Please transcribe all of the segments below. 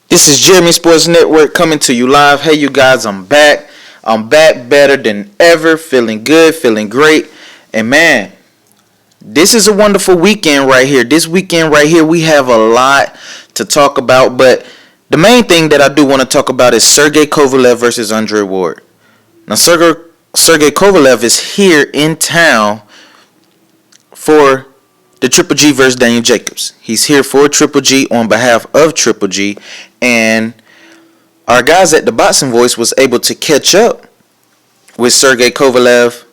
This is Jeremy Sports Network coming to you live. Hey, you guys, I'm back. I'm back better than ever. Feeling good, feeling great. And man, this is a wonderful weekend right here. This weekend right here, we have a lot to talk about. But the main thing that I do want to talk about is Sergey Kovalev versus Andre Ward. Now, Sergey Kovalev is here in town for the Triple G versus Daniel Jacobs. He's here for Triple G on behalf of Triple G. And our guys at the Boxing Voice was able to catch up with Sergey Kovalev.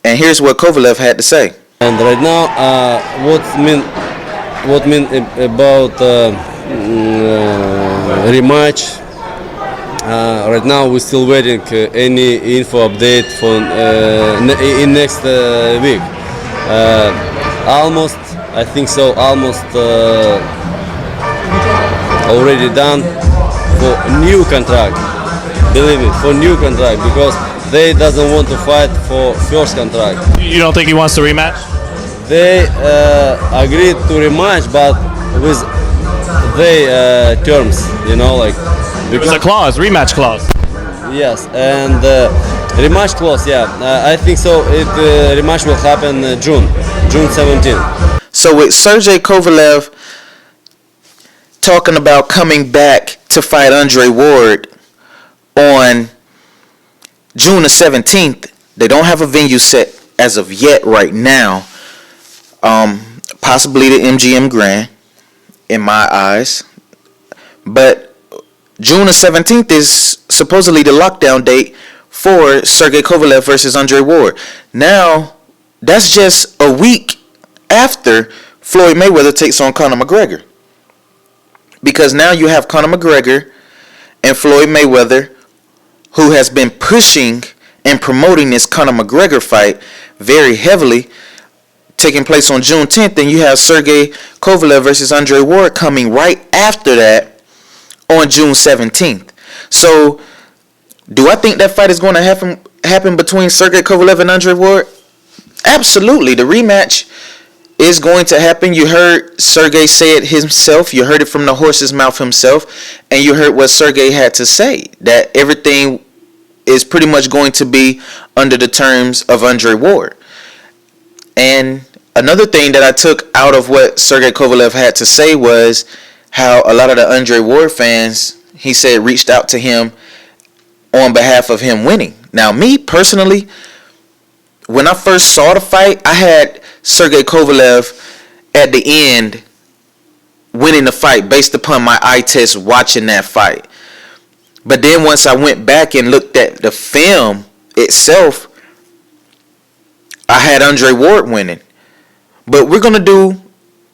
And here's what Kovalev had to say. And right now, what mean about rematch? Right now, we're still waiting any info update for in next week. Almost, I think so. Almost already done for new contract. Believe me, for new contract, because they doesn't want to fight for first contract. You don't think he wants to rematch? They agreed to rematch, but with their terms, like. There's a clause, rematch clause. Yes, and rematch clause, yeah. I think so. Rematch will happen June 17th. So with Sergey Kovalev talking about coming back to fight Andre Ward on June the 17th, they don't have a venue set as of yet right now. Possibly the MGM Grand, in my eyes. But June the 17th is supposedly the lockdown date for Sergey Kovalev versus Andre Ward. Now, that's just a week after Floyd Mayweather takes on Conor McGregor. Because now you have Conor McGregor and Floyd Mayweather, who has been pushing and promoting this Conor McGregor fight very heavily, taking place on June 10th. And you have Sergey Kovalev versus Andre Ward coming right after that on June 17th. So, do I think that fight is going to happen between Sergey Kovalev and Andre Ward? Absolutely. The rematch is going to happen. You heard Sergey say it himself. You heard it from the horse's mouth himself. And you heard what Sergey had to say, that everything is pretty much going to be under the terms of Andre Ward. And another thing that I took out of what Sergey Kovalev had to say was how a lot of the Andre Ward fans, he said, reached out to him on behalf of him winning. Now, me personally, when I first saw the fight, I had Sergey Kovalev at the end winning the fight based upon my eye test watching that fight. But then once I went back and looked at the film itself, I had Andre Ward winning. But we're going to do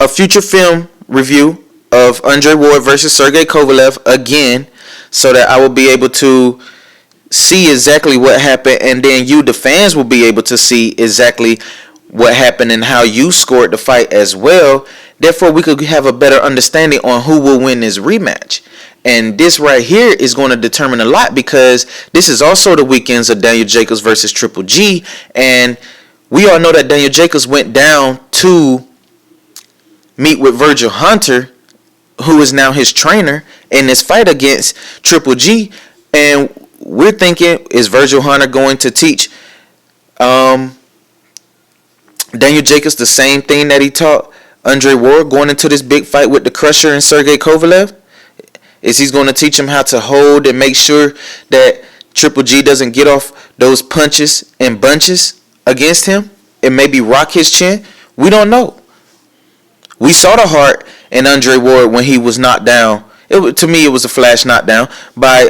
a future film review of Andre Ward versus Sergey Kovalev again, so that I will be able to see exactly what happened, and then you, the fans, will be able to see exactly what happened and how you scored the fight as well. Therefore, we could have a better understanding on who will win this rematch. And this right here is going to determine a lot, because this is also the weekends of Daniel Jacobs versus Triple G, and we all know that Daniel Jacobs went down to meet with Virgil Hunter, who is now his trainer, in this fight against Triple G. And we're thinking, is Virgil Hunter going to teach Daniel Jacobs the same thing that he taught Andre Ward going into this big fight with the Crusher and Sergey Kovalev? Is he going to teach him how to hold and make sure that Triple G doesn't get off those punches and bunches against him and maybe rock his chin? We don't know. We saw the heart in Andre Ward when he was knocked down. To me, it was a flash knockdown by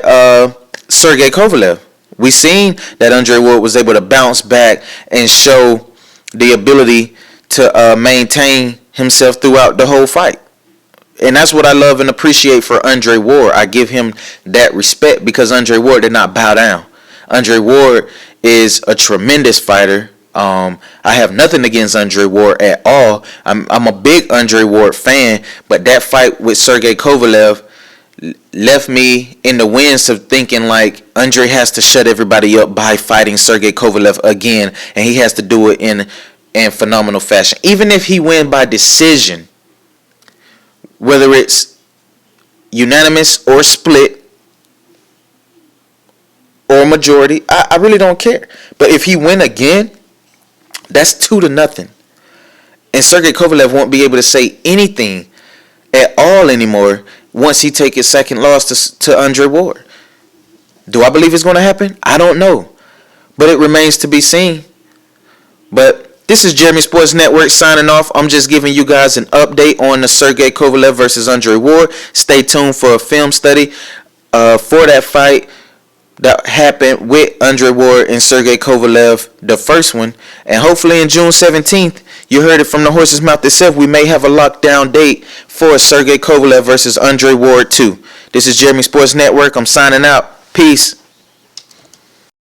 Sergey Kovalev. We seen that Andre Ward was able to bounce back and show the ability to maintain himself throughout the whole fight. And that's what I love and appreciate for Andre Ward. I give him that respect because Andre Ward did not bow down. Andre Ward is a tremendous fighter. I have nothing against Andre Ward at all. I'm a big Andre Ward fan, but that fight with Sergey Kovalev left me in the winds of thinking like Andre has to shut everybody up by fighting Sergey Kovalev again, and he has to do it in phenomenal fashion. Even if he win by decision, whether it's unanimous or split or majority. I really don't care. But if he win again, that's 2-0. And Sergey Kovalev won't be able to say anything at all anymore once he take his second loss to Andre Ward. Do I believe it's going to happen? I don't know. But it remains to be seen. But this is Jeremy Sports Network signing off. I'm just giving you guys an update on the Sergey Kovalev versus Andre Ward. Stay tuned for a film study for that fight that happened with Andre Ward and Sergey Kovalev, the first one. And hopefully in June 17th, you heard it from the horse's mouth itself, we may have a lockdown date for Sergey Kovalev versus Andre Ward 2. This is Jeremy Sports Network. I'm signing out. Peace.